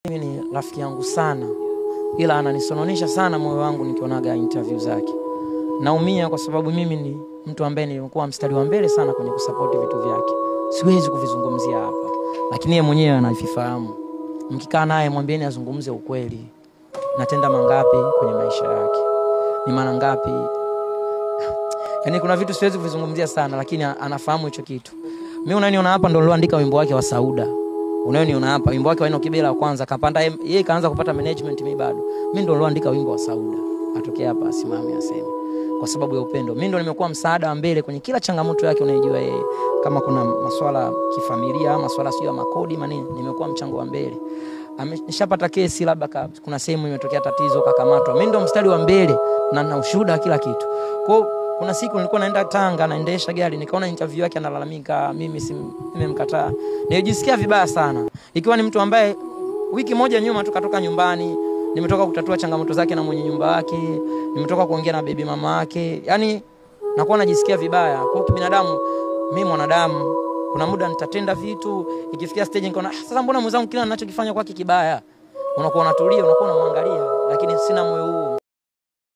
Mimi ni rafiki yangu sana, ila ananisononisha sana moyo wangu nikionaga interview zake. Naumia kwa sababu mimi ni mtu ambaye nilikuwa mstari wa mbele sana kwenye kusupport vitu vyake. Siwezi kuvizungumzia hapa, lakini yeye mwenyewe anavifahamu. Mkikaa naye mwambieni azungumze ukweli. Natenda mangapi kwenye maisha yake? Ni mara ngapi? Yaani kuna vitu siwezi kuvizungumzia sana, lakini anafahamu hicho kitu. Mimi unaniona hapa ndo niliandika wimbo wake wa Sauda. Unaniona hapa wimbo wake wa Ino Kibela wa kwanza kapanda yeye kaanza kupata management, mimi bado. Mimi ndo niliandika wimbo wa Sauda. Atokea hapa asimame aseme kwa sababu ya upendo. Mimi ndo nimekuwa msaada wa mbele kwenye kila changamoto yake unayojua yeye. Kama kuna masuala kifamilia, masuala sio ya makodi manini, nimekuwa mchango wa mbele. Nishapata kesi labda kuna sehemu imetokea tatizo kakamatwa. Mimi ndo mstari wa mbele na ushuhuda kila kitu. Kwa kuna siku nilikuwa naenda Tanga naendesha gari nikaona interview yake analalamika mimi nimemkataa. Nilijisikia vibaya sana. Ikiwa ni mtu ambaye wiki moja nyuma tukatoka nyumbani, nimetoka kutatua changamoto zake na mwenye nyumba wake, nimetoka kuongea na baby mama yake. Yaani nakuwa najisikia vibaya. Kwa kibinadamu, mimi mwanadamu, kuna muda nitatenda vitu, ikifikia stage nikaona sasa mbona mwenzangu kila ninachokifanya kwake kibaya. Unakuwa unatulia, unakuwa unamwangalia, lakini sina moyo huo.